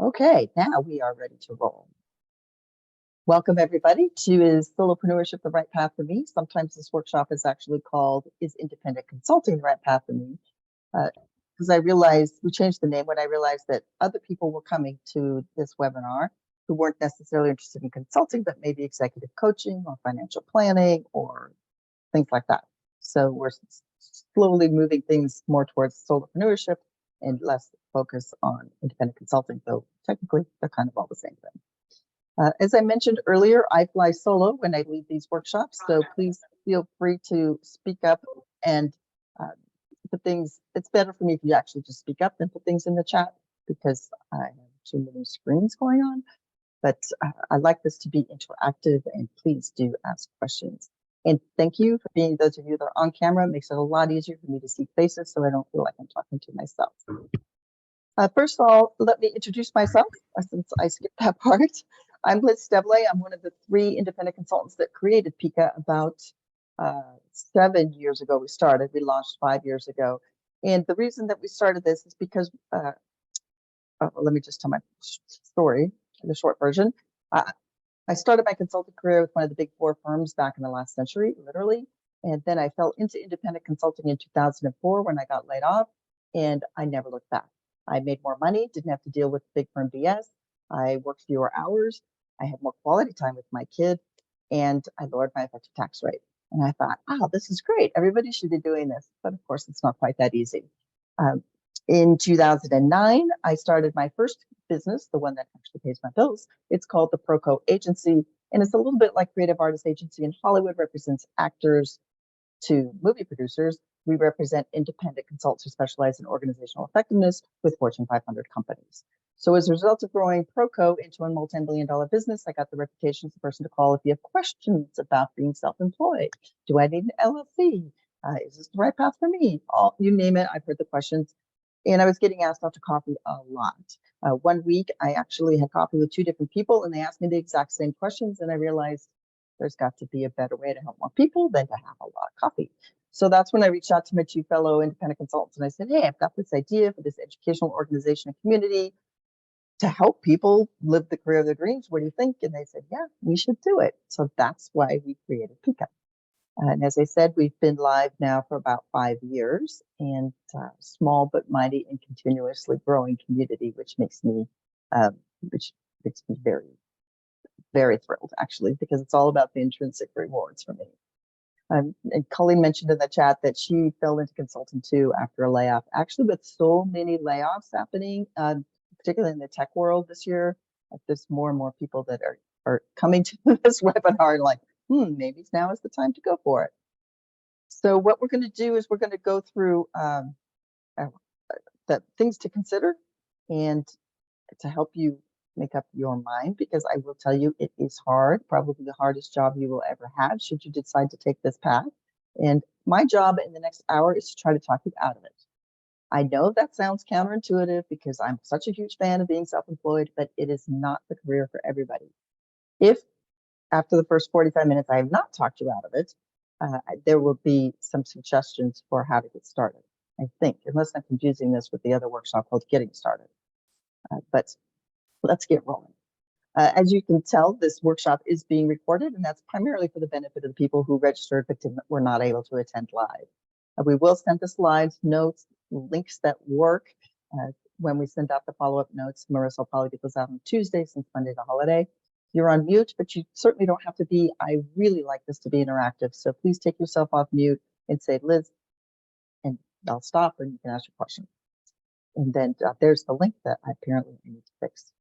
Okay, now we are ready to roll. Welcome everybody to Is Solopreneurship the Right Path for Me? Sometimes this workshop is actually called Is Independent Consulting the Right Path for Me? Because I realized, we changed the name when I realized that other people were coming to this webinar who weren't necessarily interested in consulting, but maybe executive coaching or financial planning or things like that. So we're slowly moving things more towards solopreneurship and less focus on independent consulting, though technically they're kind of all the same thing. As I mentioned earlier, I fly solo when I lead these workshops, so please feel free to speak up and put things. It's better for me if you actually just speak up than put things in the chat because I have too many screens going on. But I like this to be interactive, and please do ask questions. And thank you for being those of you that are on camera. It makes it a lot easier for me to see faces so I don't feel like I'm talking to myself. First of all, let me introduce myself since I skipped that part. I'm Liz Stevley. I'm one of the 3 independent consultants that created PICA about 7 years ago. We launched 5 years ago. And the reason that we started this is because, let me just tell my story in the short version. I started my consulting career with one of the big 4 firms back in the last century, literally. And then I fell into independent consulting in 2004 when I got laid off, and I never looked back. I made more money, didn't have to deal with big firm BS. I worked fewer hours. I had more quality time with my kid, and I lowered my effective tax rate. And I thought, oh, this is great. Everybody should be doing this. But of course, it's not quite that easy. In 2009, I started my first business, the one that actually pays my bills. It's called the Proco Agency, and it's a little bit like Creative Artist Agency in Hollywood, represents actors to movie producers. We represent independent consultants who specialize in organizational effectiveness with Fortune 500 companies. So as a result of growing Proco into a multi-billion-dollar business, I got the reputation as the person to call if you have questions about being self-employed. Do I need an LLC? Is this the right path for me? You name it, I've heard the questions. And I was getting asked out to coffee a lot. One week, I actually had coffee with 2 different people, and they asked me the exact same questions, and I realized there's got to be a better way to help more people than to have a lot of coffee. So that's when I reached out to my 2 fellow independent consultants, and I said, hey, I've got this idea for this educational organization and community to help people live the career of their dreams. What do you think? And they said, yeah, we should do it. So that's why we created PICA. And as I said, we've been live now for about 5 years, and small but mighty and continuously growing community, which makes me very, very thrilled, actually, because it's all about the intrinsic rewards for me. And Colleen mentioned in the chat that she fell into consulting too after a layoff. Actually, with so many layoffs happening, particularly in the tech world this year, there's more and more people that are coming to this webinar and like, maybe now is the time to go for it. So what we're going to do is we're going to go through the things to consider and to help you make up your mind, because I will tell you it is hard, probably the hardest job you will ever have should you decide to take this path. And my job in the next hour is to try to talk you out of it. I know that sounds counterintuitive because I'm such a huge fan of being self-employed, but it is not the career for everybody. If after the first 45 minutes I have not talked you out of it, there will be some suggestions for how to get started, I think, unless I'm confusing this with the other workshop called Getting Started. But let's get rolling. As you can tell, this workshop is being recorded, and that's primarily for the benefit of the people who registered but were not able to attend live. We will send the slides, notes, links that work when we send out the follow-up notes. Marissa will probably get those out on Tuesday since Monday's a holiday. You're on mute, but you certainly don't have to be. I really like this to be interactive, so please take yourself off mute and say, Liz, and I'll stop and you can ask your question. And then there's the link that I apparently need to fix.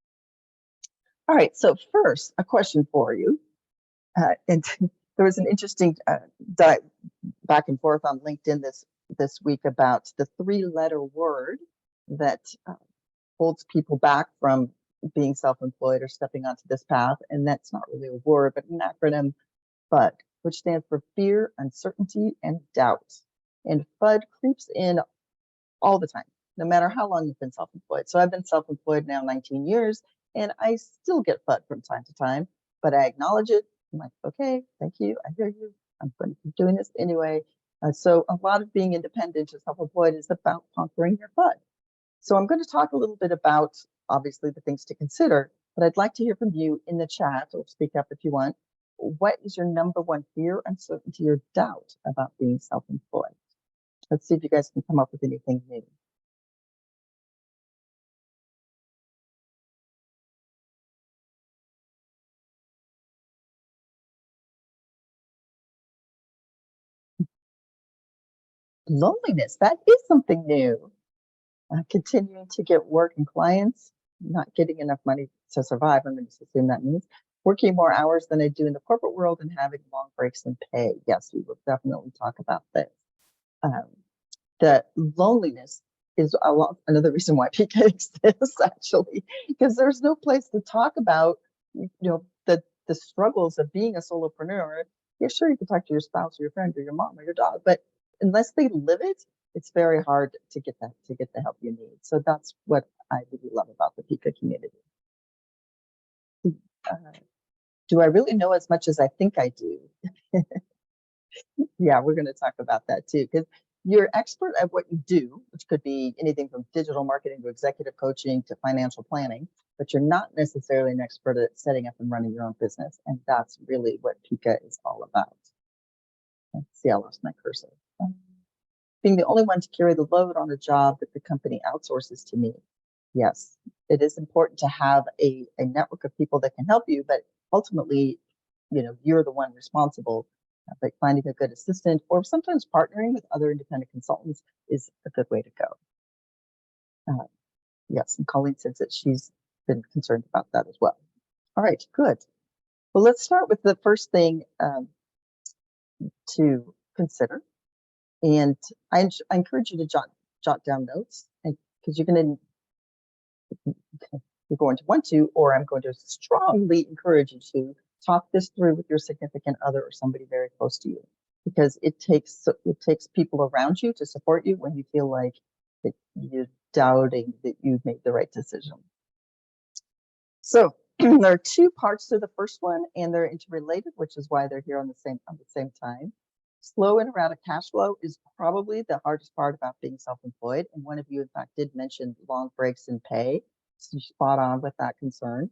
All right, so first, a question for you. And there was an interesting back and forth on LinkedIn this week about the 3-letter word that holds people back from being self-employed or stepping onto this path. And that's not really a word, but an acronym, FUD, which stands for fear, uncertainty, and doubt. And FUD creeps in all the time, no matter how long you've been self-employed. So I've been self-employed now 19 years, and I still get FUD from time to time, but I acknowledge it. I'm like, okay, thank you. I hear you. I'm going to keep doing this anyway. So a lot of being independent or self-employed is about conquering your FUD. So I'm going to talk a little bit about obviously the things to consider, but I'd like to hear from you in the chat, or speak up if you want. What is your number one fear, uncertainty, or doubt about being self-employed? Let's see if you guys can come up with anything new. Loneliness, that is something new. Continuing to get work and clients, not getting enough money to survive. I'm going to assume that means working more hours than I do in the corporate world and having long breaks in pay. Yes, we will definitely talk about this. The loneliness is another reason why PICA exists, actually, because there's no place to talk about, the struggles of being a solopreneur. Yeah, sure, you can talk to your spouse or your friend or your mom or your dog, but unless they live it, it's very hard to get the help you need. So that's what I really love about the PICA community. Do I really know as much as I think I do? Yeah, we're going to talk about that too, because you're expert at what you do, which could be anything from digital marketing to executive coaching to financial planning, but you're not necessarily an expert at setting up and running your own business. And that's really what PICA is all about. Let's see, I lost my cursor. Being the only one to carry the load on a job that the company outsources to me. Yes, it is important to have a network of people that can help you, but ultimately, you're the one responsible. But finding a good assistant or sometimes partnering with other independent consultants is a good way to go. Yes, and Colleen says that she's been concerned about that as well. All right, good. Well, let's start with the first thing to consider. And I encourage you to jot down notes, because you're going to want to, or I'm going to strongly encourage you to talk this through with your significant other or somebody very close to you, because it takes people around you to support you when you feel like that you're doubting that you've made the right decision. So there are two parts to the first one, and they're interrelated, which is why they're here on the same time. Slow and erratic cash flow is probably the hardest part about being self-employed. And one of you, in fact, did mention long breaks in pay. So you're spot on with that concern.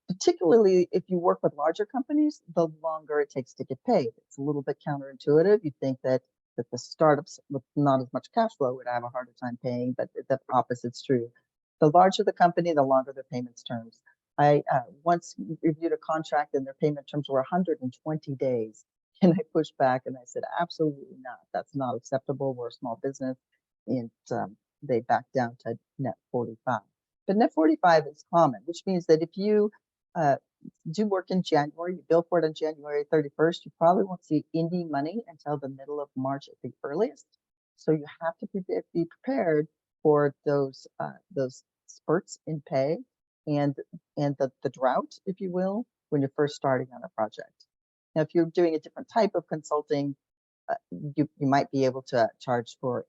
Particularly if you work with larger companies, the longer it takes to get paid. It's a little bit counterintuitive. You think that the startups with not as much cash flow would have a harder time paying, but the opposite's true. The larger the company, the longer the payments terms. I once reviewed a contract and their payment terms were 120 days. And I pushed back and I said, absolutely not. That's not acceptable. We're a small business. And they backed down to net 45. But net 45 is common, which means that if you do work in January, you bill for it on January 31st, you probably won't see any money until the middle of March at the earliest. So you have to be prepared for those spurts in pay and the drought, if you will, when you're first starting on a project. Now, if you're doing a different type of consulting, you might be able to charge for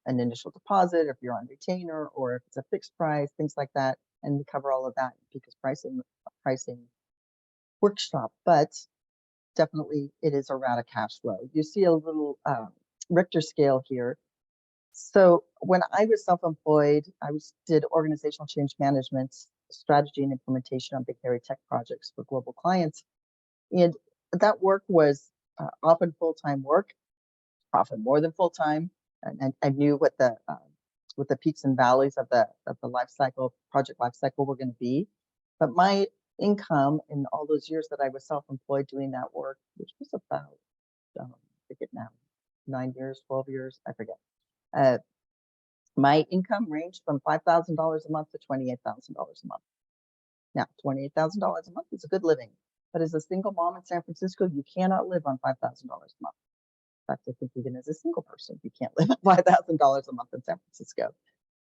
an initial deposit if you're on retainer, or if it's a fixed price, things like that, and we cover all of that because pricing workshop. But definitely it is erratic cash flow. You see a little Richter scale here. So when I was self-employed, I did organizational change management, strategy and implementation on big hairy tech projects for global clients. And that work was often full-time work, often more than full-time. And I knew what the peaks and valleys of the project life cycle were going to be. But my income in all those years that I was self-employed doing that work, which was about, I forget now, 9 years, 12 years, I forget. My income ranged from $5,000 a month to $28,000 a month. Now, $28,000 a month is a good living, but as a single mom in San Francisco, you cannot live on $5,000 a month. In fact, I think even as a single person, you can't live on $5,000 a month in San Francisco.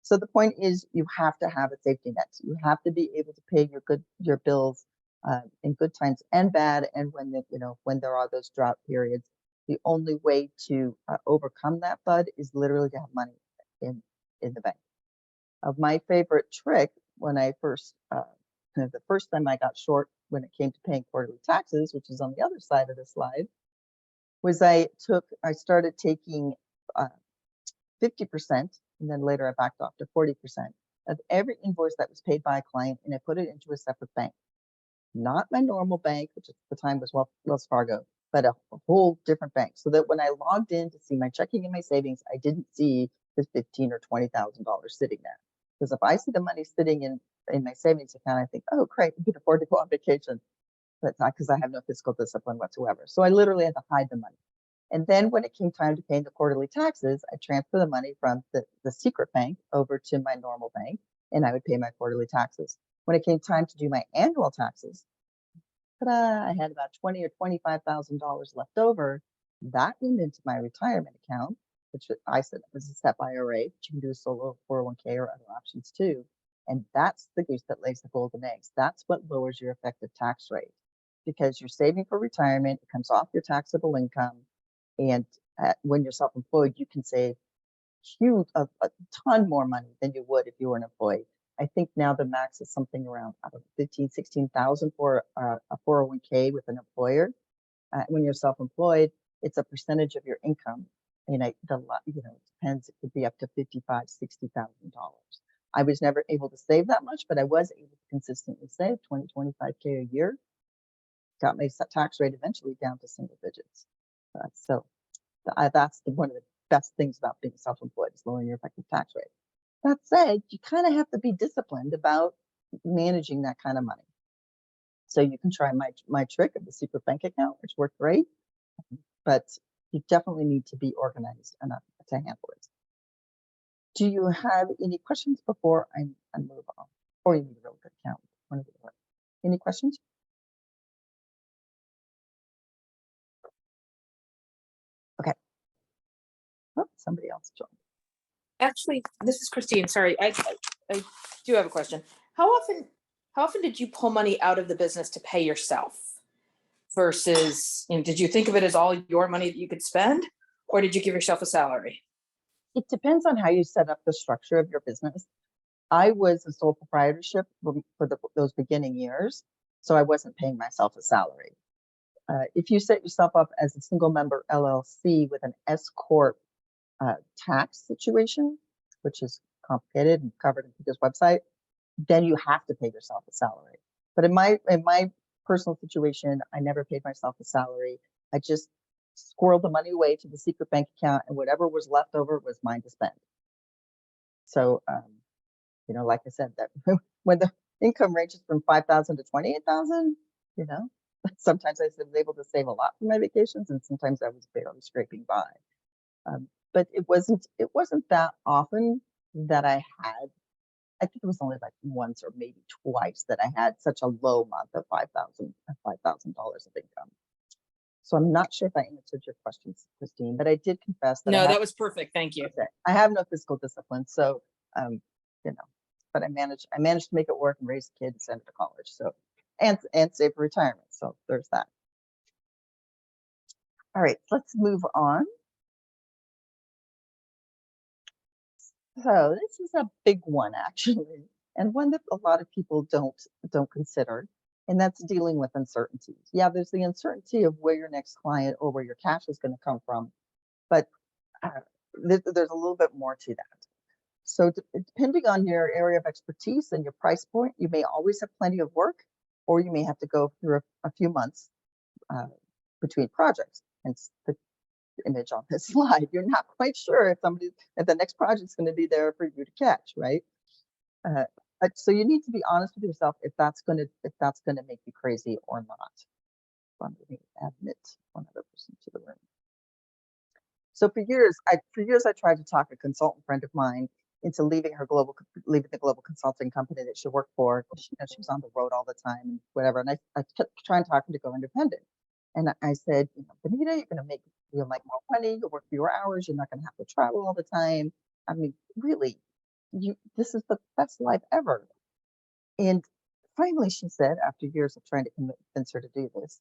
So the point is, you have to have a safety net. You have to be able to pay your bills in good times and bad, and when there are those drought periods. The only way to overcome that, bud, is literally to have money in the bank. My favorite trick when I first, the first time I got short when it came to paying quarterly taxes, which is on the other side of the slide, was I started taking 50% And then later I backed off to 40% of every invoice that was paid by a client, and I put it into a separate bank. Not my normal bank, which at the time was Wells Fargo, but a whole different bank. So that when I logged in to see my checking and my savings, I didn't see the $15,000 or $20,000 sitting there. Because if I see the money sitting in my savings account, I think, oh, great, I can afford to go on vacation. But not because I have no fiscal discipline whatsoever. So I literally had to hide the money. And then when it came time to paying the quarterly taxes, I transferred the money from the secret bank over to my normal bank, and I would pay my quarterly taxes. When it came time to do my annual taxes, I had about $20,000 or $25,000 left over. That went into my retirement account, which I set up as a SEP IRA, but you can do a solo 401k or other options too. And that's the goose that lays the golden eggs. That's what lowers your effective tax rate, because you're saving for retirement. It comes off your taxable income. And when you're self-employed, you can save a ton more money than you would if you were an employee. I think now the max is something around, I don't know, 15, 16,000 for a 401k with an employer. When you're self-employed, it's a percentage of your income. And it depends. It could be up to $55,000, $60,000. I was never able to save that much, but I was able to consistently save 20, 25K a year. Got my tax rate eventually down to single digits. That's one of the best things about being self-employed, is lowering your effective tax rate. That said, you kind of have to be disciplined about managing that kind of money. So you can try my trick of the secret bank account, which worked great, but you definitely need to be organized enough to handle it. Do you have any questions before I move on? Or you need a real good account? Any questions? Okay. Oh, somebody else joined. Actually, this is Christine. Sorry, I do have a question. How often did you pull money out of the business to pay yourself versus, did you think of it as all your money that you could spend, or did you give yourself a salary? It depends on how you set up the structure of your business. I was a sole proprietorship for those beginning years, so I wasn't paying myself a salary. If you set yourself up as a single member LLC with an S Corp tax situation, which is complicated and covered in PICA's website, then you have to pay yourself a salary. But in my personal situation, I never paid myself a salary. I just squirreled the money away to the secret bank account, and whatever was left over was mine to spend. So, like I said, that when the income ranges from 5,000 to 28,000, sometimes I was able to save a lot for my vacations, and sometimes I was barely scraping by. But it wasn't that often that I had. I think it was only like once or maybe twice that I had such a low month of $5,000 of income. So I'm not sure if I answered your questions, Christine, but I did confess that. No, that was perfect. Thank you. Okay. I have no fiscal discipline, so but I managed to make it work and raise a kid and send it to college. So and save for retirement. So there's that. All right, let's move on. So this is a big one, actually, and one that a lot of people don't consider, and that's dealing with uncertainties. Yeah, there's the uncertainty of where your next client or where your cash is going to come from, but there's a little bit more to that. So depending on your area of expertise and your price point, you may always have plenty of work, or you may have to go through a few months between projects. And the image on this slide, you're not quite sure if the next project's going to be there for you to catch, right? So you need to be honest with yourself if that's going to make you crazy or not. Let me admit one other person to the room. So for years I tried to talk a consultant friend of mine into leaving the global consulting company that she worked for. She was on the road all the time and whatever. And I kept trying to talk her to go independent. And I said, Benita, you're going to you'll make more money. You'll work fewer hours. You're not going to have to travel all the time. I mean, really, this is the best life ever. And finally, she said, after years of trying to convince her to do this,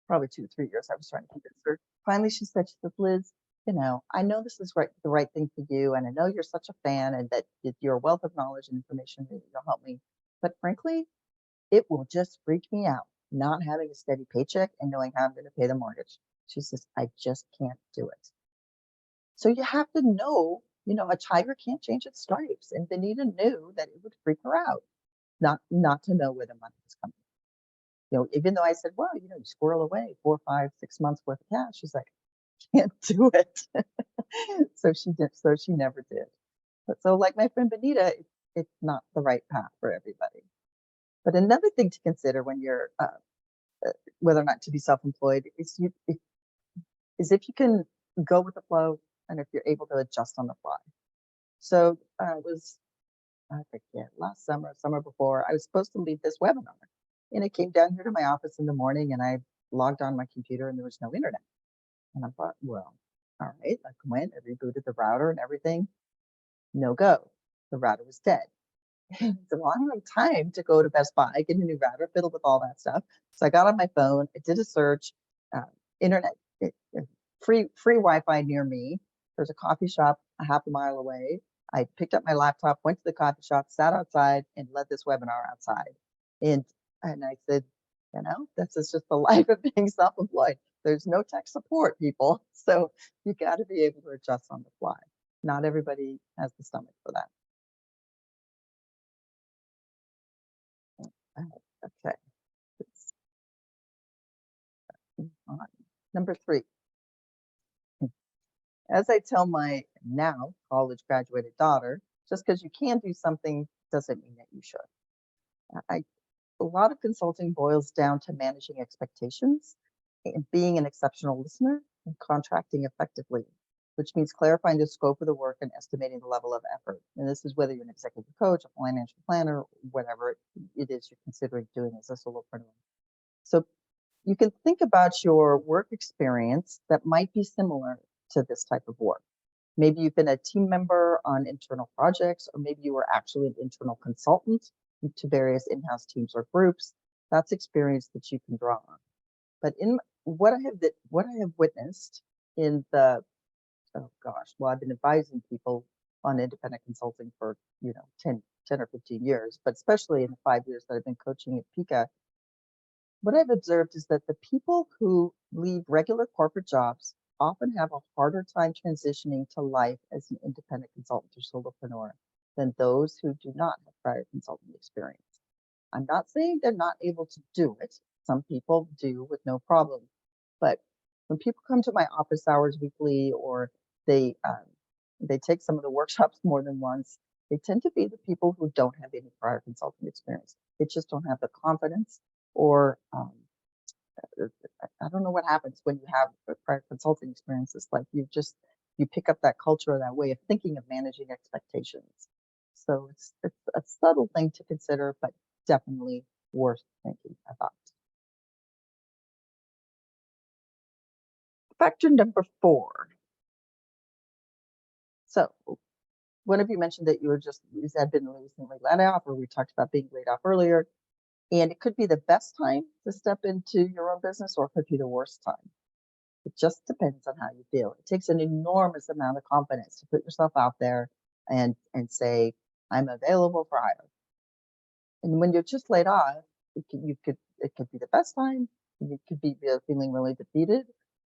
probably 2 to 3 years, I was trying to convince her. Finally, she said, Liz, I know this is the right thing for you, and I know you're such a fan, and that you're a wealth of knowledge and information that you'll help me. But frankly, it will just freak me out not having a steady paycheck and knowing how I'm going to pay the mortgage. She says, I just can't do it. So you have to know You know, a tiger can't change its stripes, and Benita knew that it would freak her out not to know where the money was coming. You know, even though I said, well, you know, you squirrel away 4, 5, 6 months worth of cash, she's like, can't do it. So she did. So she never did. But so, like my friend Benita, it's not the right path for everybody. But another thing to consider when you're whether or not to be self-employed is if you can go with the flow and if you're able to adjust on the fly. So it was, I forget, last summer, summer before, I was supposed to lead this webinar, and it came down here to my office in the morning, and I logged on my computer, and there was no internet. And I thought, well, all right, I went, I rebooted the router and everything. No go. The router was dead. So I don't have time to go to Best Buy, get a new router, fiddle with all that stuff. So I got on my phone, I did a search, internet, free Wi-Fi near me. There's a coffee shop a half a mile away. I picked up my laptop, went to the coffee shop, sat outside, and led this webinar outside. And I said, you know, this is just the life of being self-employed. There's no tech support, people. So you got to be able to adjust on the fly. Not everybody has the stomach for that. Okay. Number 3. As I tell my now college graduated daughter, just because you can do something doesn't mean that you should. A lot of consulting boils down to managing expectations and being an exceptional listener and contracting effectively, which means clarifying the scope of the work and estimating the level of effort. And this is whether you're an executive coach, a financial planner, whatever it is you're considering doing as a solopreneur. So you can think about your work experience that might be similar to this type of work. Maybe you've been a team member on internal projects, or maybe you were actually an internal consultant to various in-house teams or groups. That's experience that you can draw on. But in what I have witnessed in the, oh gosh, well, I've been advising people on independent consulting for, 10 or 15 years, but especially in the 5 years that I've been coaching at PICA, what I've observed is that the people who leave regular corporate jobs often have a harder time transitioning to life as an independent consultant or solopreneur than those who do not have prior consulting experience. I'm not saying they're not able to do it. Some people do with no problem. But when people come to my office hours weekly, or they take some of the workshops more than once, they tend to be the people who don't have any prior consulting experience. They just don't have the confidence, or I don't know what happens when you have prior consulting experiences. Like you pick up that culture or that way of thinking of managing expectations. So it's a subtle thing to consider, but definitely worth thinking about. Factor number 4. So one of you mentioned that you had been recently laid off, or we talked about being laid off earlier. And it could be the best time to step into your own business, or it could be the worst time. It just depends on how you feel. It takes an enormous amount of confidence to put yourself out there and say, I'm available for hire. And when you're just laid off, it could be the best time. You could be feeling really defeated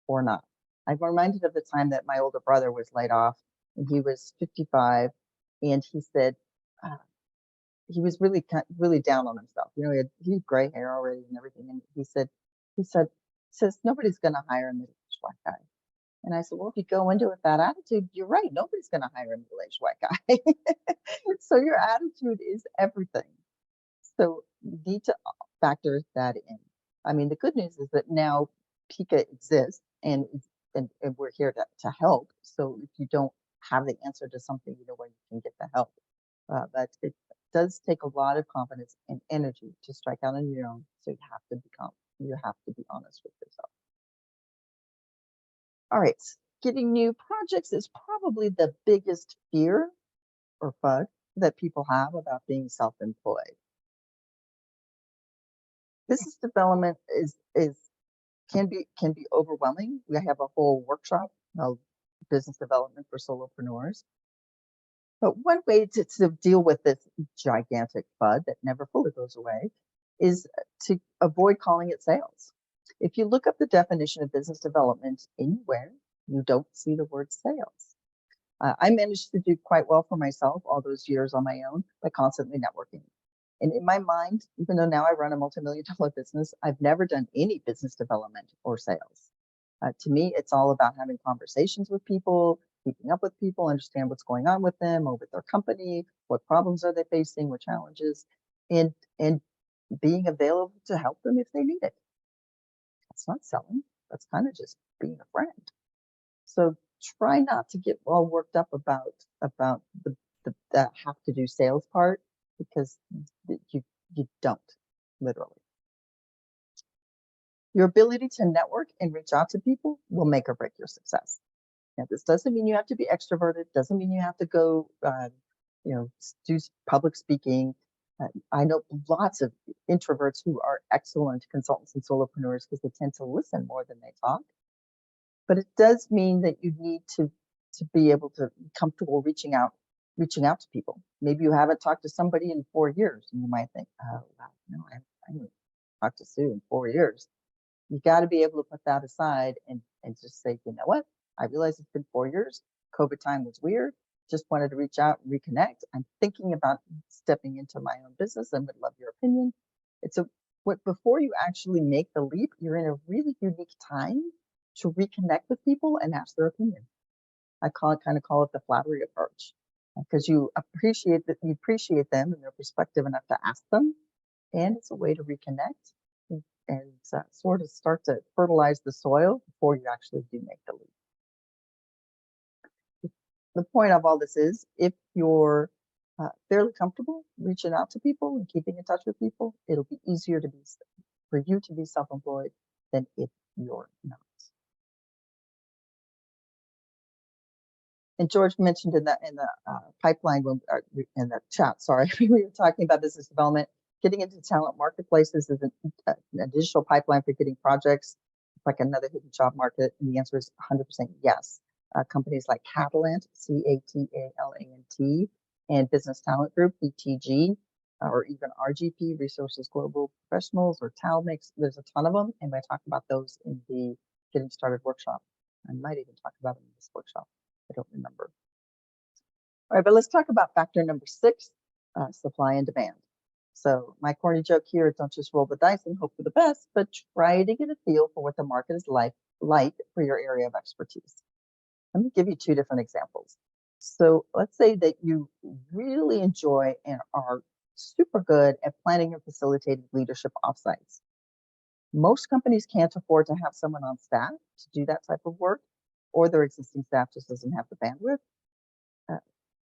or not. I'm reminded of the time that my older brother was laid off, and he was 55, and he said he was really down on himself. He had gray hair already and everything, and he says nobody's going to hire a middle-aged white guy. And I said, well, if you go into it with that attitude, you're right. Nobody's going to hire a middle-aged white guy. So your attitude is everything. So you need to factor that in. I mean, the good news is that now PICA exists, and we're here to help. So if you don't have the answer to something, you know where you can get the help. But it does take a lot of confidence and energy to strike out on your own. So you have to be honest with yourself. All right, getting new projects is probably the biggest fear or bug that people have about being self-employed. Business development can be overwhelming. We have a whole workshop of business development for solopreneurs. But one way to deal with this gigantic bug that never fully goes away is to avoid calling it sales. If you look up the definition of business development anywhere, you don't see the word sales. I managed to do quite well for myself all those years on my own by constantly networking. And in my mind, even though now I run a multi-million-dollar business, I've never done any business development or sales. To me, it's all about having conversations with people, keeping up with people, understand what's going on with them or with their company, what problems are they facing, what challenges, and being available to help them if they need it. That's not selling. That's kind of just being a friend. So try not to get all worked up about the that have to do sales part, because you don't, literally. Your ability to network and reach out to people will make or break your success. Now, this doesn't mean you have to be extroverted. Doesn't mean you have to go, do public speaking. I know lots of introverts who are excellent consultants and solopreneurs because they tend to listen more than they talk. But it does mean that you need to be able to be comfortable reaching out to people. Maybe you haven't talked to somebody in 4 years, and you might think, oh, wow, no, I haven't talked to Sue in 4 years. You got to be able to put that aside and just say, you know what? I realize it's been 4 years. COVID time was weird. Just wanted to reach out and reconnect. I'm thinking about stepping into my own business and would love your opinion. Before you actually make the leap, you're in a really unique time to reconnect with people and ask their opinion. I call it the flattery approach, because you appreciate them and their perspective enough to ask them, and it's a way to reconnect and sort of start to fertilize the soil before you actually do make the leap. The point of all this is, if you're fairly comfortable reaching out to people and keeping in touch with people, it'll be easier for you to be self-employed than if you're not. And George mentioned in the pipeline, in the chat, sorry, we were talking about business development. Getting into talent marketplaces is an additional pipeline for getting projects, like another hidden job market. And the answer is 100% yes. Companies like Catalant, CATALANT, and Business Talent Group, BTG, or even RGP, Resources Global Professionals, or Talmix. There's a ton of them, and I talk about those in the Getting Started workshop. I might even talk about them in this workshop. I don't remember. All right, but let's talk about factor number 6, supply and demand. So my corny joke here, don't just roll the dice and hope for the best, but try to get a feel for what the market is like for your area of expertise. Let me give you 2 different examples. So let's say that you really enjoy and are super good at planning and facilitating leadership offsites. Most companies can't afford to have someone on staff to do that type of work, or their existing staff just doesn't have the bandwidth.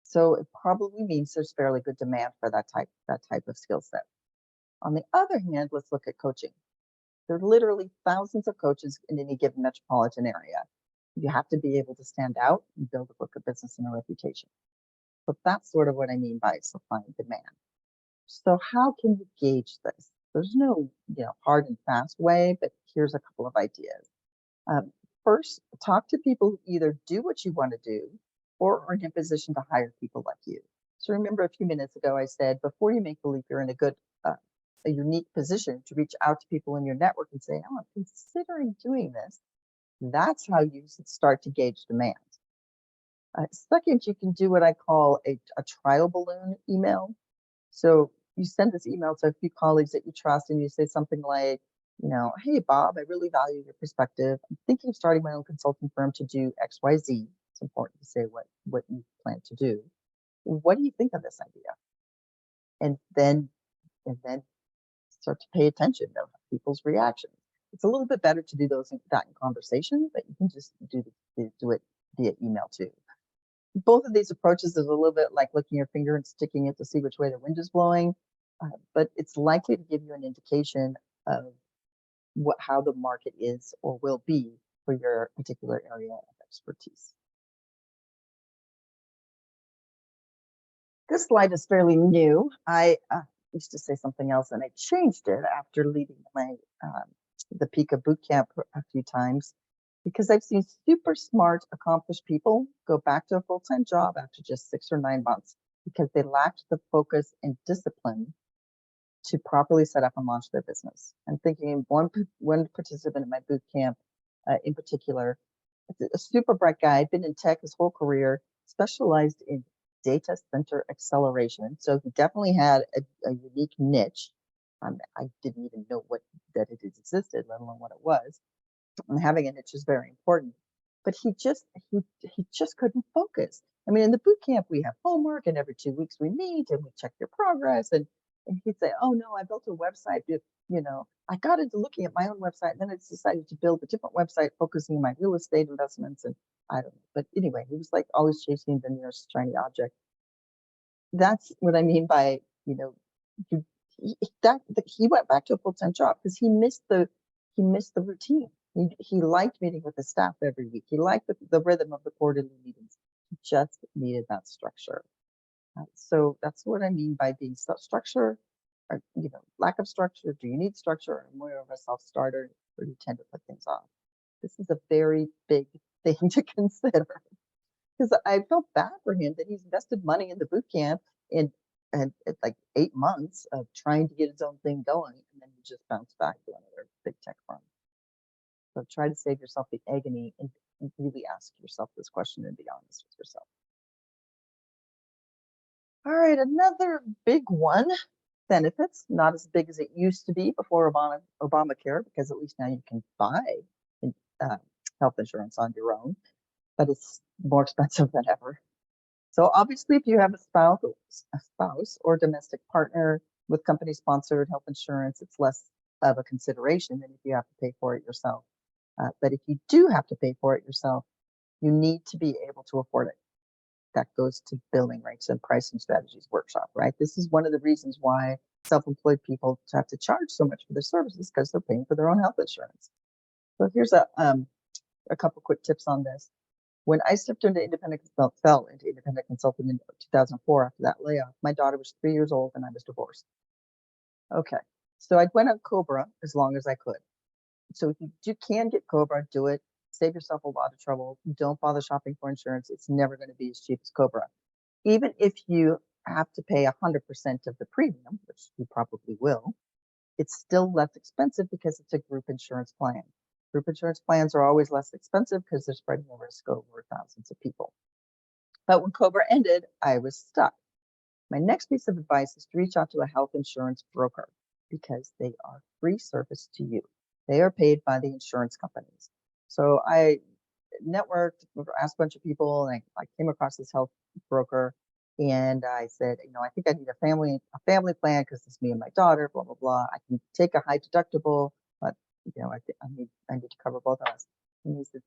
So it probably means there's fairly good demand for that type of skill set. On the other hand, let's look at coaching. There are literally thousands of coaches in any given metropolitan area. You have to be able to stand out and build a book of business and a reputation. But that's sort of what I mean by supply and demand. So how can you gauge this? There's no hard and fast way, but here's a couple of ideas. First, talk to people who either do what you want to do or are in a position to hire people like you. So remember, a few minutes ago, I said, before you make the leap, you're in a unique position to reach out to people in your network and say, oh, I'm considering doing this. That's how you start to gauge demand. Second, you can do what I call a trial balloon email. So you send this email to a few colleagues that you trust, and you say something like, hey, Bob, I really value your perspective. I'm thinking of starting my own consulting firm to do XYZ. It's important to say what you plan to do. What do you think of this idea? And then start to pay attention to people's reactions. It's a little bit better to do that in conversation, but you can just do it via email too. Both of these approaches is a little bit like licking your finger and sticking it to see which way the wind is blowing, but it's likely to give you an indication of how the market is or will be for your particular area of expertise. This slide is fairly new. I used to say something else and I changed it after leading the PICA bootcamp a few times, because I've seen super smart, accomplished people go back to a full-time job after just 6 or 9 months because they lacked the focus and discipline to properly set up and launch their business. I'm thinking one participant in my boot camp in particular, a super bright guy, been in tech his whole career, specialized in data center acceleration. So he definitely had a unique niche. I didn't even know that it existed, let alone what it was. And having a niche is very important. But he just couldn't focus. I mean, in the boot camp, we have homework, and every 2 weeks we meet and we check your progress. And he'd say, "Oh no, I built a website. I got into looking at my own website, and then I decided to build a different website focusing on my real estate investments." And I don't know. But anyway, he was like always chasing the nearest shiny object. That's what I mean by, you, he went back to a full-time job because he missed the routine. He liked meeting with the staff every week. He liked the rhythm of the quarterly meetings. He just needed that structure. So that's what I mean by being structure, or lack of structure. Do you need structure, or more of a self-starter, or do you tend to put things off? This is a very big thing to consider, because I felt bad for him that he's invested money in the boot camp and it's like 8 months of trying to get his own thing going, and then he just bounced back to another big tech firm. So try to save yourself the agony and really ask yourself this question and be honest with yourself. All right, another big one, benefits, not as big as it used to be before Obamacare, because at least now you can buy uh, health insurance on your own, but it's more expensive than ever. So obviously, if you have a spouse or domestic partner with company-sponsored health insurance, it's less of a consideration than if you have to pay for it yourself. But if you do have to pay for it yourself, you need to be able to afford it. That goes to billing rates and pricing strategies workshop, right? This is one of the reasons why self-employed people have to charge so much for their services, because they're paying for their own health insurance. So here's a couple quick tips on this. When I fell into independent consulting in 2004 after that layoff, my daughter was 3 years old and I was divorced. Okay, so I went on Cobra as long as I could. So if you can get Cobra, do it. Save yourself a lot of trouble. Don't bother shopping for insurance. It's never going to be as cheap as Cobra. Even if you have to pay 100% of the premium, which you probably will, it's still less expensive because it's a group insurance plan. Group insurance plans are always less expensive because they're spreading the risk over thousands of people. But when Cobra ended, I was stuck. My next piece of advice is to reach out to a health insurance broker, because they are free service to you. They are paid by the insurance companies. So I networked, asked a bunch of people, and I came across this health broker, and I said, I think I need a family plan because it's me and my daughter, blah, blah, blah. I can take a high deductible, but I need to cover both of us. And he said,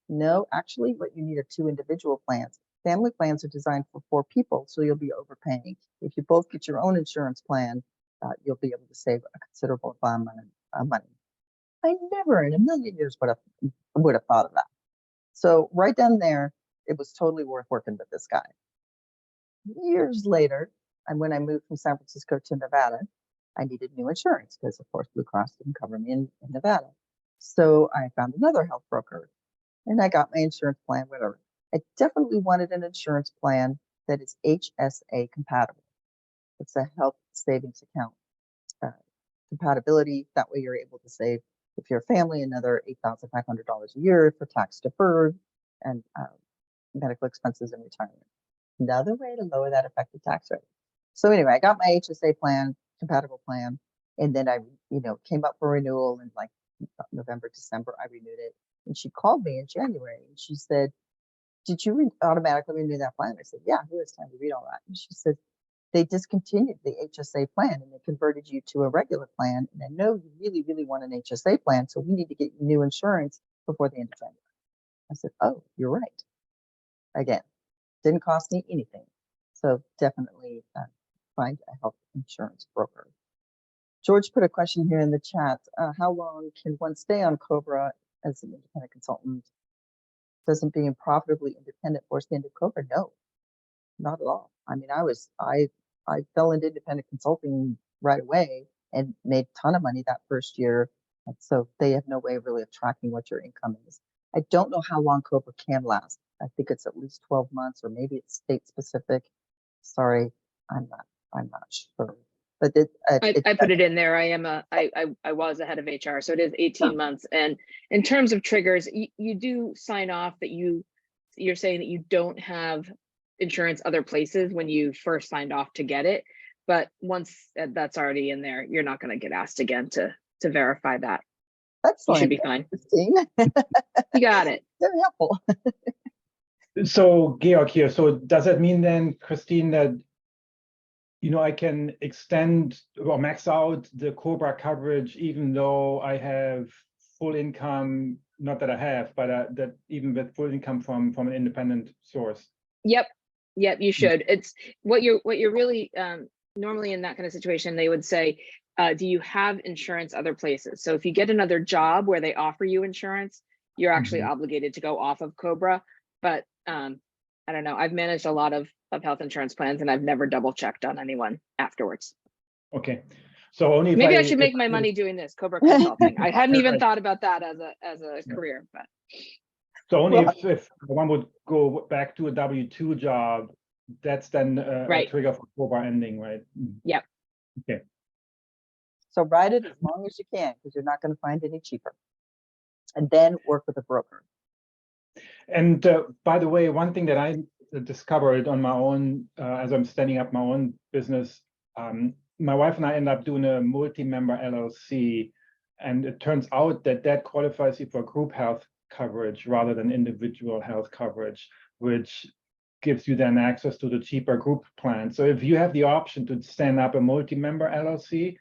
no, actually what you need are 2 individual plans. Family plans are designed for 4 people, so you'll be overpaying. If you both get your own insurance plan, you'll be able to save a considerable amount of money. I never in a million years would have thought of that. So right down there, it was totally worth working with this guy. Years later, and when I moved from San Francisco to Nevada, I needed new insurance because, of course, Blue Cross didn't cover me in Nevada. So I found another health broker, and I got my insurance plan, whatever. I definitely wanted an insurance plan that is HSA compatible. It's a health savings account compatibility. That way you're able to save, if you're a family, another $8,500 a year for tax deferred and medical expenses in retirement. Another way to lower that effective tax rate. So anyway, I got my HSA plan, compatible plan, and then I, came up for renewal in like November, December. I renewed it, and she called me in January, and she said, "Did you automatically renew that plan?" I said, "Yeah, who has time to read all that?" And she said, "They discontinued the HSA plan and they converted you to a regular plan. And I know you really, really want an HSA plan, so we need to get you new insurance before the end of January." I said, "Oh, you're right." Again, didn't cost me anything. So definitely find a health insurance broker. George put a question here in the chat. How long can one stay on Cobra as an independent consultant? Doesn't being profitably independent force the end of Cobra? No, not at all. I mean, I fell into independent consulting right away and made a ton of money that first year. And so they have no way really of tracking what your income is. I don't know how long Cobra can last. I think it's at least 12 months, or maybe it's state specific. Sorry, I'm not sure. But I put it in there. I was a head of HR, so it is 18 months. And in terms of triggers, you do sign off that you're saying that you don't have insurance other places when you first signed off to get it. But once that's already in there, you're not going to get asked again to verify that. You should Excellent. be fine. Christine. You got it. Very helpful. So Georg here, so does that mean then, Christine, that I can extend or max out the COBRA coverage even though I have full income, not that I have, but that even with full income from an independent source? Yep, you should. It's what you're really normally in that kind of situation, they would say, do you have insurance other places? So if you get another job where they offer you insurance, you're actually obligated to go off of COBRA. But I don't know, I've managed a lot of health insurance plans and I've never double checked on anyone afterwards. Okay, so only if Maybe I should make my money doing this, COBRA consulting. I hadn't even thought about that as a career, but. So only if one would go back to a W-2 job, that's then a trigger for COBRA ending, right? Yep. Okay. So ride it as long as you can, because you're not going to find any cheaper. And then work with a broker. And by the way, one thing that I discovered on my own, as I'm standing up my own business, my wife and I ended up doing a multi-member LLC, and it turns out that qualifies you for group health coverage rather than individual health coverage, which gives you then access to the cheaper group plan. So if you have the option to stand up a multi-member LLC,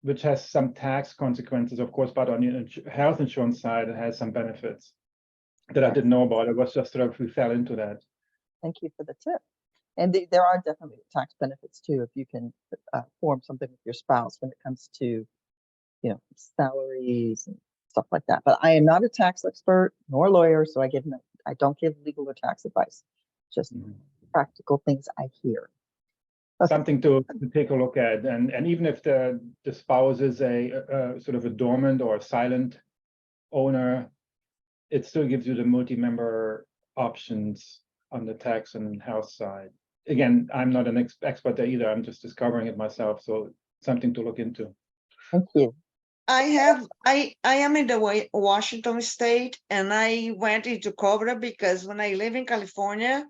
which has some tax consequences, of course, but on the health insurance side, it has some benefits that I didn't know about. It was just sort of, we fell into that. Thank you for the tip. And there are definitely tax benefits too, if you can form something with your spouse when it comes to, salaries and stuff like that. But I am not a tax expert nor a lawyer, so I don't give legal or tax advice, just practical things I hear. Okay. Something to take a look at, and even if the spouse is a sort of a dormant or a silent owner, it still gives you the multi-member options on the tax and health side. Again, I'm not an expert there either. I'm just discovering it myself, so something to look into. Thank you. I am in the Washington state, and I went into COBRA because when I live in California,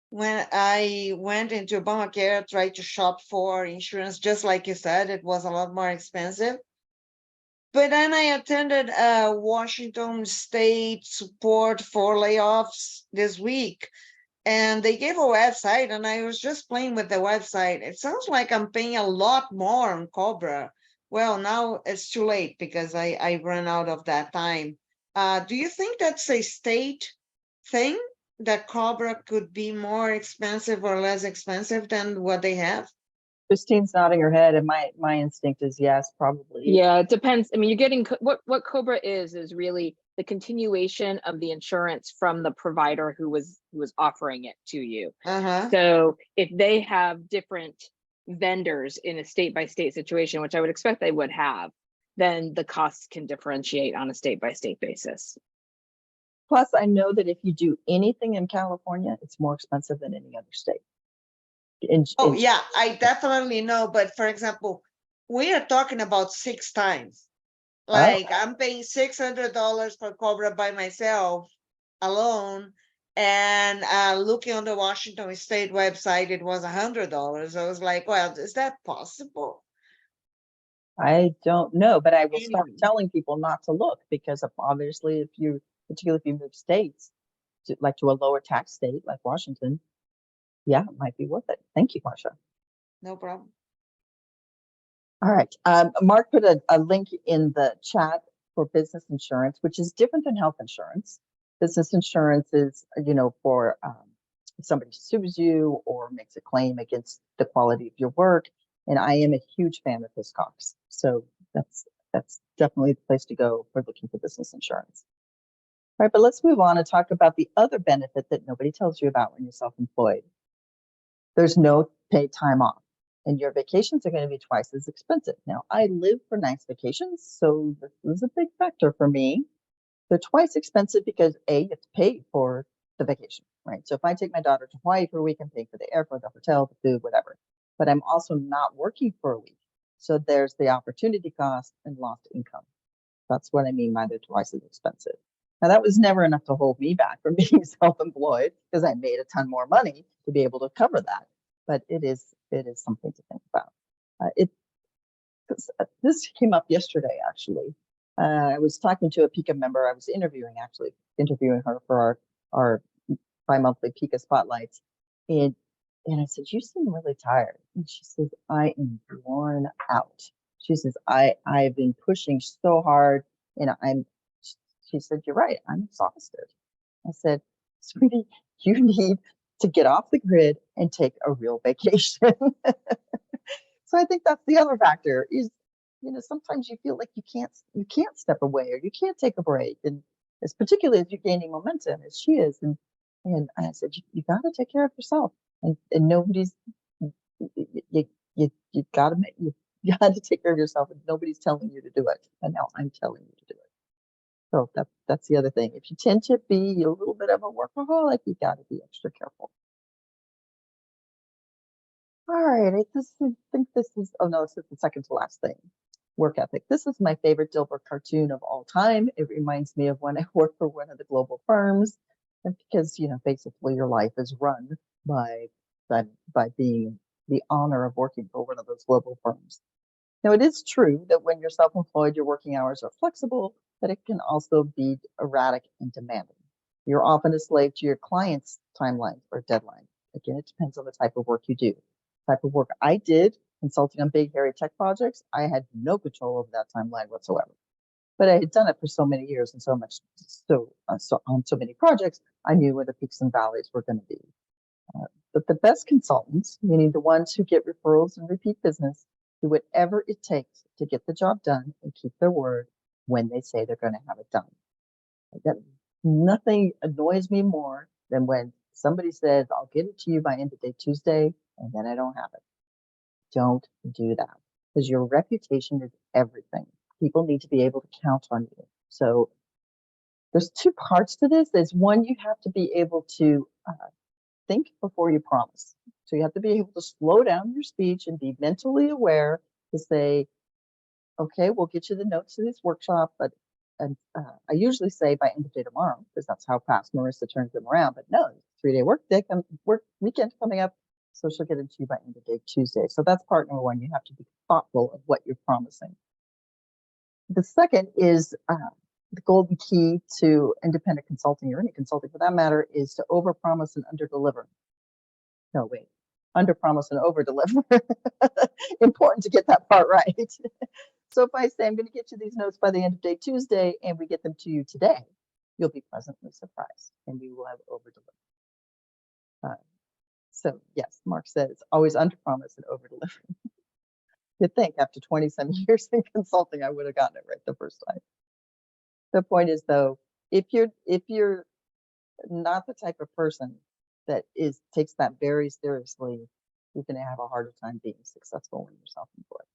when I went into Obamacare, I tried to shop for insurance, just like you said, it was a lot more expensive. But then I attended a Washington state support for layoffs this week, and they gave a website, and I was just playing with the website. It sounds like I'm paying a lot more on COBRA. Well, now it's too late because I ran out of that time. Do you think that's a state thing, that COBRA could be more expensive or less expensive than what they have? Christine's nodding her head, and my instinct is yes, probably. Yeah, it depends. I mean, you're getting what COBRA is really the continuation of the insurance from the provider who was offering it to you. So if they have different vendors in a state-by-state situation, which I would expect they would have, then the costs can differentiate on a state-by-state basis. Plus, I know that if you do anything in California, it's more expensive than any other state. Yeah, I definitely know. But for example, we are talking about 6 times. Like I'm paying $600 for COBRA by myself alone. And looking on the Washington State website, it was $100. I was like, well, is that possible? I don't know, but I will start telling people not to look, because obviously particularly if you move states to a lower tax state like Washington, yeah, it might be worth it. Thank you, Marsha. No problem. All right. Mark put a link in the chat for business insurance, which is different than health insurance. Business insurance is, for if somebody sues you or makes a claim against the quality of your work. And I am a huge fan of Hiscox. So that's definitely the place to go for looking for business insurance. All right, but let's move on and talk about the other benefit that nobody tells you about when you're self-employed. There's no paid time off, and your vacations are going to be twice as expensive. Now, I live for nice vacations, so this is a big factor for me. They're twice expensive because A, you have to pay for the vacation, right? So if I take my daughter to Hawaii for a week, I'm paying for the airfare, the hotel, the food, whatever. But I'm also not working for a week. So there's the opportunity cost and lost income. That's what I mean by they're twice as expensive. Now that was never enough to hold me back from being self-employed because I made a ton more money to be able to cover that. But it is something to think about. This came up yesterday, actually. I was talking to a PICA member. I was interviewing her for our bi-monthly PICA spotlights. And I said, "You seem really tired." And she says, "I am worn out." She says, I've been pushing so hard and she said, "You're right, I'm exhausted." I said, "Sweetie, you need to get off the grid and take a real vacation." So I think that's the other factor is, sometimes you feel like you can't step away or you can't take a break. And it's particularly as you're gaining momentum as she is. And I said, you got to take care of yourself and nobody's, you got to take care of yourself and nobody's telling you to do it. And now I'm telling you to do it. So that's the other thing. If you tend to be a little bit of a workaholic, you got to be extra careful. All right, I think this is, oh no, this is the second to last thing, work ethic. This is my favorite Dilbert cartoon of all time. It reminds me of when I worked for one of the global firms, and because, basically your life is run by being the honor of working for one of those global firms. Now, it is true that when you're self-employed, your working hours are flexible, but it can also be erratic and demanding. You're often a slave to your client's timeline or deadline. Again, it depends on the type of work you do. Type of work I did, consulting on big, hairy tech projects, I had no control over that timeline whatsoever. But I had done it for so many years and so on so many projects, I knew where the peaks and valleys were going to be. But the best consultants, meaning the ones who get referrals and repeat business, do whatever it takes to get the job done and keep their word when they say they're going to have it done. Nothing annoys me more than when somebody says, "I'll get it to you by end of day Tuesday," and then I don't have it. Don't do that because your reputation is everything. People need to be able to count on you. So there's two parts to this. There's one, you have to be able to think before you promise. So you have to be able to slow down your speech and be mentally aware to say, "Okay, we'll get you the notes to this workshop, but," and I usually say by end of day tomorrow, because that's how fast Marissa turns them around. But no, 3-day work weekend coming up, so she'll get it to you by end of day Tuesday. So that's part number one. You have to be thoughtful of what you're promising. The second is the golden key to independent consulting or any consulting for that matter is to overpromise and underdeliver. No, wait, underpromise and overdeliver. Important to get that part right. So if I say I'm going to get you these notes by the end of day Tuesday and we get them to you today, you'll be pleasantly surprised and we will have over-delivered. So yes, Mark says always under-promise and over-deliver. You'd think after 20-some years in consulting, I would have gotten it right the first time. The point is though, if you're not the type of person that takes that very seriously, you're going to have a harder time being successful when you're self-employed.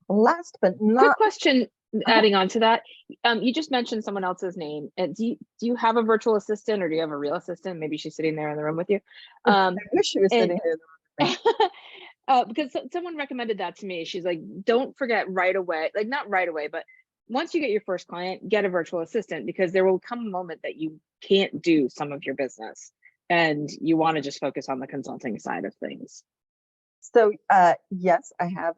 Last but Quick not question, adding on to that. You just mentioned someone else's name. Do you have a virtual assistant or do you have a real assistant? Maybe she's sitting there in the room with you. I wish she was sitting here. Because someone recommended that to me. She's like, don't forget right away, like not right away, but once you get your first client, get a virtual assistant because there will come a moment that you can't do some of your business and you want to just focus on the consulting side of things. So yes, I have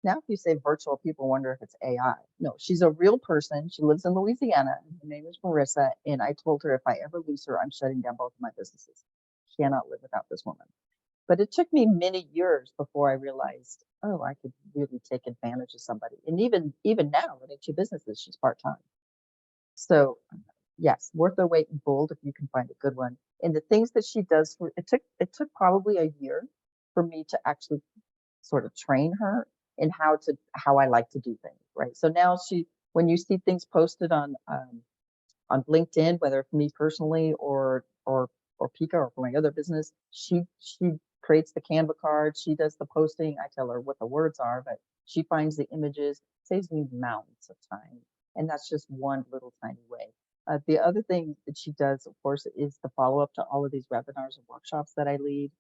now if you say virtual, people wonder if it's AI. No, she's a real person. She lives in Louisiana. Her name is Marissa. And I told her if I ever lose her, I'm shutting down both of my businesses. Cannot live without this woman. But it took me many years before I realized, oh, I could really take advantage of somebody. And even now, with 2 businesses, she's part-time. So yes, worth their weight in gold if you can find a good one. And the things that she does, it took probably a year for me to actually sort of train her in how I like to do things, right? So now when you see things posted on LinkedIn, whether for me personally or PICA or for my other business, she creates the Canva card, she does the posting, I tell her what the words are, but she finds the images, saves me mountains of time. And that's just one little tiny way. The other thing that she does, of course, is the follow-up to all of these webinars and workshops that I lead.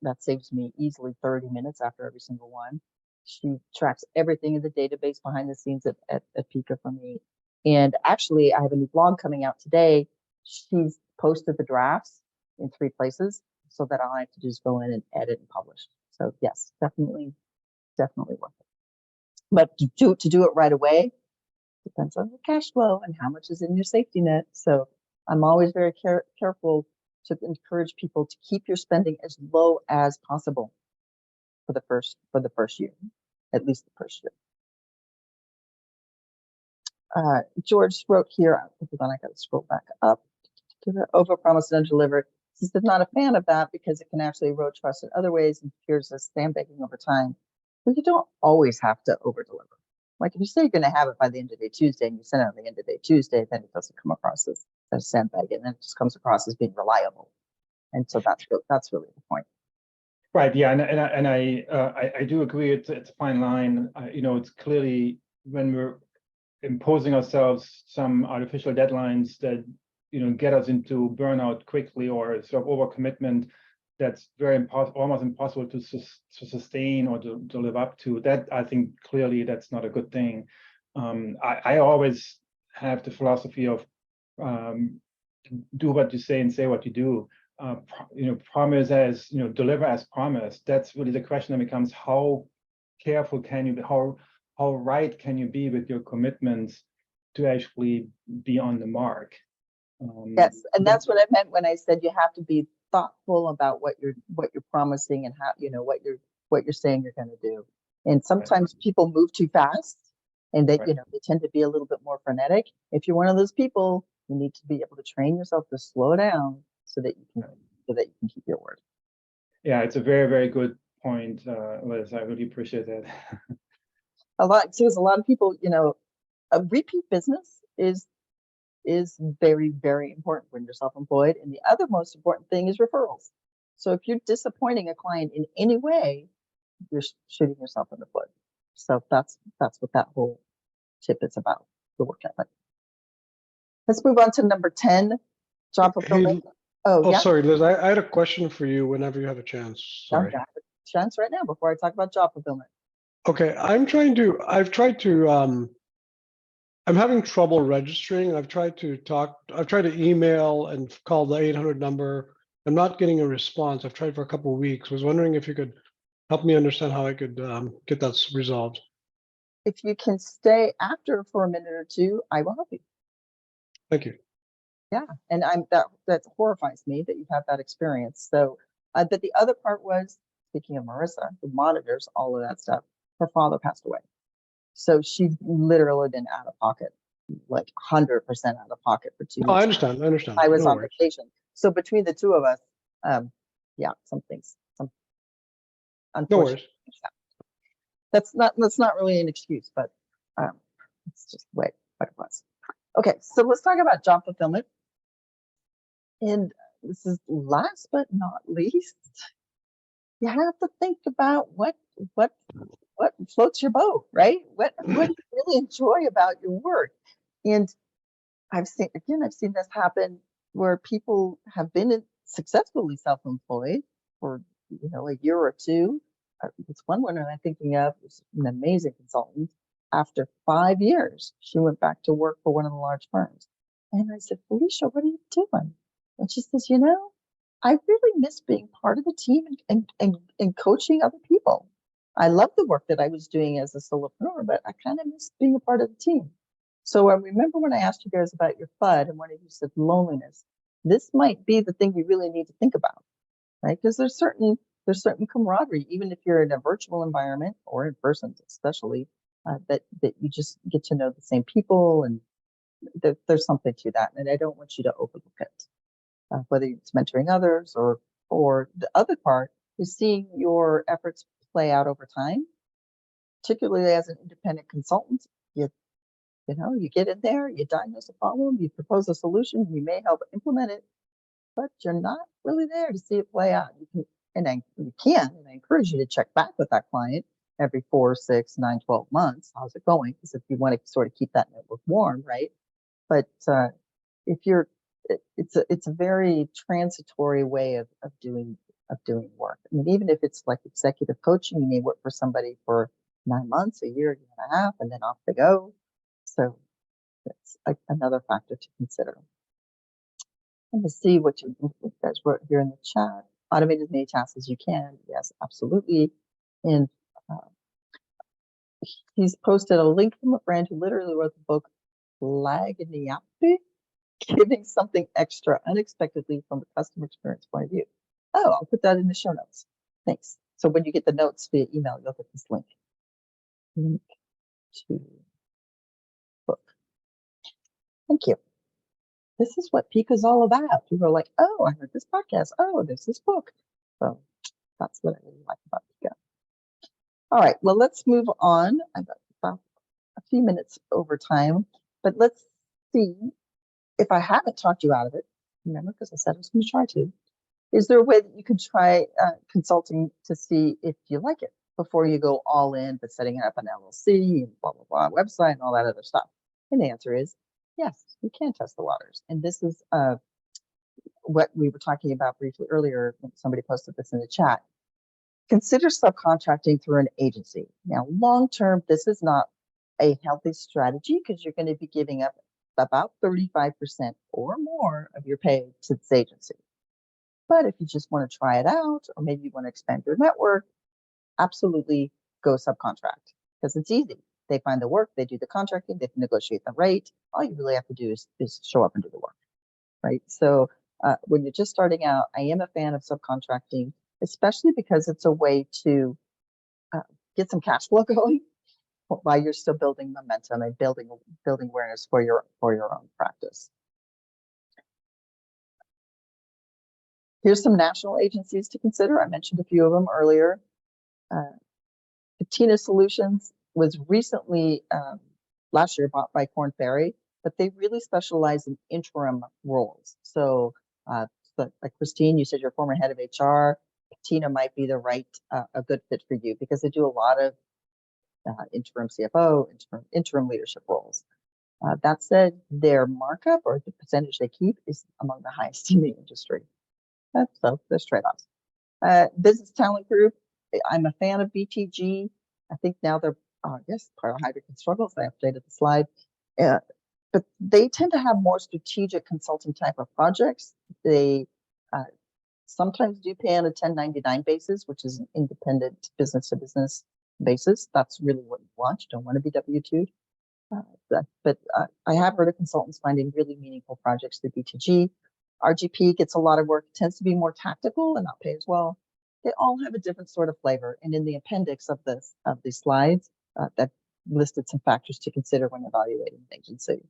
That saves me easily 30 minutes after every single one. She tracks everything in the database behind the scenes at PICA for me. And actually, I have a new blog coming out today. She's posted the drafts in 3 places so that all I have to do is go in and edit and publish. So yes, definitely worth it. But to do it right away depends on the cash flow and how much is in your safety net. So I'm always very careful to encourage people to keep your spending as low as possible for the first year, at least the first year. George wrote here, hold on, I got to scroll back up to the overpromise and underdeliver. He's not a fan of that because it can actually erode trust in other ways and appears as sandbagging over time. But you don't always have to overdeliver. Like if you say you're going to have it by the end of day Tuesday and you send it on the end of day Tuesday, then it doesn't come across as sandbagging, and it just comes across as being reliable. And so that's really the point. Right. Yeah. And I do agree. It's a fine line. It's clearly when we're imposing ourselves some artificial deadlines that get us into burnout quickly or sort of overcommitment, that's very almost impossible to sustain or to live up to. That I think clearly that's not a good thing. I always have the philosophy of do what you say and say what you do. Promise as deliver as promised. That's really the question that becomes: how careful can you be? How right can you be with your commitments to actually be on the mark? Yes, and that's what I meant when I said you have to be thoughtful about what you're promising and how what you're saying you're going to do. And sometimes people move too fast, and they they tend to be a little bit more frenetic. If you're one of those people, you need to be able to train yourself to slow down so that you can keep your word. Yeah, it's a very, very good point, Liz. I really appreciate that. A lot of people, a repeat business is very, very important when you're self-employed. And the other most important thing is referrals. So if you're disappointing a client in any way, you're shooting yourself in the foot. So that's what that whole tip is about, the work ethic. Let's move on to number 10, job fulfillment. Yeah. Sorry, Liz, I had a question for you whenever you have a chance. Sorry. I have a chance right now before I talk about job fulfillment. Okay, I'm having trouble registering. I've tried to email and call the 800 number. I'm not getting a response. I've tried for a couple of weeks. Was wondering if you could help me understand how I could get that resolved. If you can stay after for a minute or two, I will help you. Thank you. Yeah, and that horrifies me that you've had that experience. So, but the other part was, speaking of Marissa, who monitors all of that stuff, her father passed away. So she's literally been out of pocket, like 100% out of pocket for 2 weeks. Oh, I understand. I was on vacation. So between the two of us, yeah, some no worries. That's not really an excuse, but it's just the way what it was. Okay, so let's talk about job fulfillment. And this is last but not least, you have to think about what floats your boat, right? What do you really enjoy about your work? And I've seen this happen where people have been successfully self-employed for a year or two. It's one woman I'm thinking of, who's an amazing consultant. After 5 years, she went back to work for one of the large firms. And I said, Felicia, what are you doing? And she says, I really miss being part of the team and coaching other people. I love the work that I was doing as a solopreneur, but I kind of miss being a part of the team. So I remember when I asked you guys about your FUD and one of you said loneliness, this might be the thing you really need to think about, right? Because there's certain camaraderie, even if you're in a virtual environment or in person, especially that you just get to know the same people, and there's something to that. And I don't want you to overlook it, whether it's mentoring others or the other part is seeing your efforts play out over time, particularly as an independent consultant. You get in there, you diagnose a problem, you propose a solution, you may help implement it, but you're not really there to see it play out. You can, and I encourage you to check back with that client every 4, 6, 9, 12 months. How's it going? Because if you want to sort of keep that network warm, right? But if you're, it's a very transitory way of doing work. I mean, even if it's like executive coaching, you may work for somebody for 9 months, a year and a half, and then off they go. So that's another factor to consider. Let me see what you guys wrote here in the chat. Automate as many tasks as you can. Yes, absolutely. And he's posted a link from a friend who literally wrote the book Lagniappe, giving something extra unexpectedly from a customer experience point of view. Oh, I'll put that in the show notes. Thanks. So when you get the notes via email, you'll get this link. Link to book. Thank you. This is what PICA is all about. People are like, oh, I heard this podcast. Oh, there's this book. So that's what I really like about PICA. All right, well, let's move on. I've got about a few minutes over time, but let's see if I haven't talked you out of it. Remember, because I said I was going to try to. Is there a way that you can try consulting to see if you like it before you go all in, but setting up an LLC and blah, blah, blah, website and all that other stuff? And the answer is yes, you can test the waters. And this is what we were talking about briefly earlier when somebody posted this in the chat. Consider subcontracting through an agency. Now, long-term, this is not a healthy strategy because you're going to be giving up about 35% or more of your pay to this agency. But if you just want to try it out, or maybe you want to expand your network, absolutely go subcontract because it's easy. They find the work, they do the contracting, they can negotiate the rate. All you really have to do is show up and do the work, right? So when you're just starting out, I am a fan of subcontracting, especially because it's a way to get some cash flow going while you're still building momentum and building awareness for your own practice. Here's some national agencies to consider. I mentioned a few of them earlier. Patina Solutions was recently, last year, bought by Korn Ferry, but they really specialize in interim roles. So like Christine, you said you're former head of HR. Patina might be the right, a good fit for you because they do a lot of interim CFO, interim leadership roles. That said, their markup or the percentage they keep is among the highest in the industry. So there's trade-offs. Business Talent Group, I'm a fan of BTG. I think now they're, yes, part of Heidrick & Struggles. I updated the slide. But they tend to have more strategic consulting type of projects. They sometimes do pay on a 1099 basis, which is an independent business-to-business basis. That's really what you want. You don't want to be W-2. But I have heard of consultants finding really meaningful projects through BTG. RGP gets a lot of work, tends to be more tactical and not pay as well. They all have a different sort of flavor. And in the appendix of these slides, that listed some factors to consider when evaluating an agency.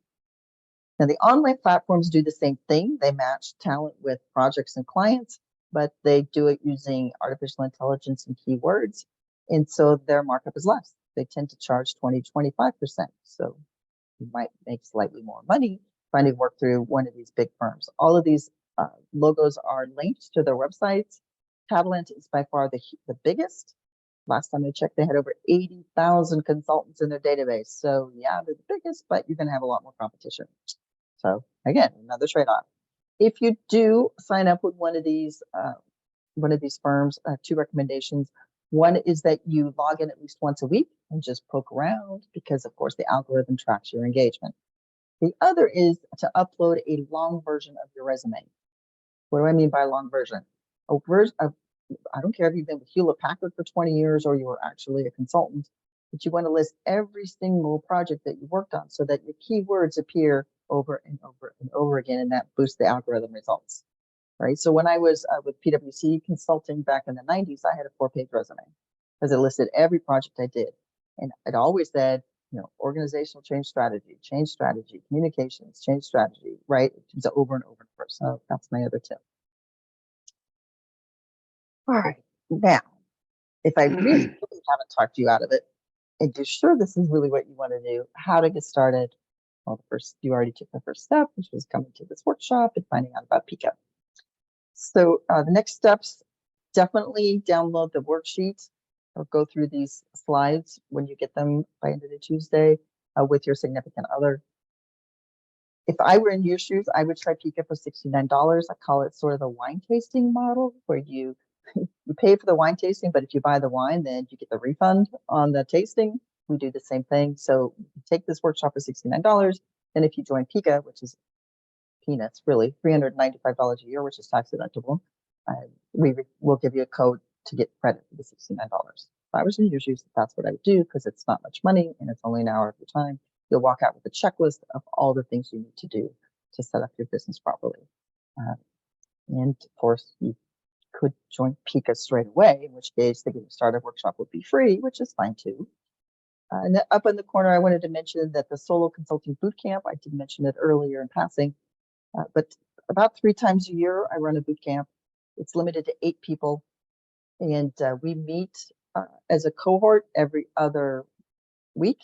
Now, the online platforms do the same thing. They match talent with projects and clients, but they do it using artificial intelligence and keywords. And so their markup is less. They tend to charge 20-25%. So you might make slightly more money finding work through one of these big firms. All of these logos are linked to their websites. Catalent is by far the biggest. Last time I checked, they had over 80,000 consultants in their database. So yeah, they're the biggest, but you're going to have a lot more competition. So again, another trade-off. If you do sign up with one of these firms, two recommendations. One is that you log in at least once a week and just poke around because, of course, the algorithm tracks your engagement. The other is to upload a long version of your resume. What do I mean by a long version? I don't care if you've been with Hewlett-Packard for 20 years or you were actually a consultant, but you want to list every single project that you worked on so that your keywords appear over and over and over again, and that boosts the algorithm results, right? So when I was with PwC consulting back in the 90s, I had a 4-page resume because it listed every project I did. And it always said, organizational change strategy, communications, change strategy, right? It's over and over and over. So that's my other tip. All right, now, if I really haven't talked you out of it, and you're sure this is really what you want to do, how to get started. Well, you already took the first step, which was coming to this workshop and finding out about PICA. So the next steps, definitely download the worksheet or go through these slides when you get them by end of the Tuesday with your significant other. If I were in your shoes, I would try PICA for $69. I call it sort of the wine tasting model where you you pay for the wine tasting, but if you buy the wine, then you get the refund on the tasting. We do the same thing. So you take this workshop for $69. And if you join PICA, which is peanuts, really, $395 a year, which is tax deductible, we will give you a code to get credit for the $69. If I was in your shoes, that's what I would do because it's not much money and it's only an hour of your time. You'll walk out with a checklist of all the things you need to do to set up your business properly. And of course, you could join PICA straight away, in which case the Getting Started workshop would be free, which is fine too. And then up in the corner, I wanted to mention that the Solo Consulting Bootcamp, I did mention it earlier in passing, but about 3 times a year, I run a boot camp. It's limited to 8 people. And we meet as a cohort every other week.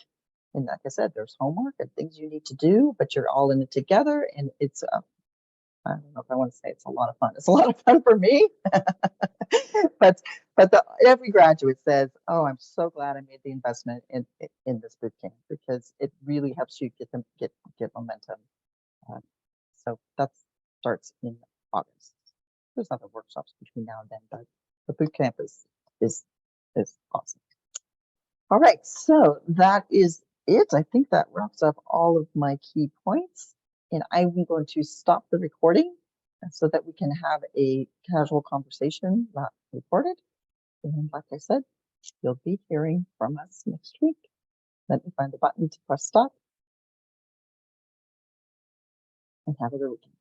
And like I said, there's homework and things you need to do, but you're all in it together. And it's, I don't know if I want to say it's a lot of fun. It's a lot of fun for me. but every graduate says, oh, I'm so glad I made the investment in this boot camp because it really helps you get momentum. So that starts in August. There's other workshops between now and then, but the boot camp is awesome. All right, so that is it. I think that wraps up all of my key points, and I'm going to stop the recording so that we can have a casual conversation, not recorded. And like I said, you'll be hearing from us next week. Let me find the button to press stop. And have a good weekend.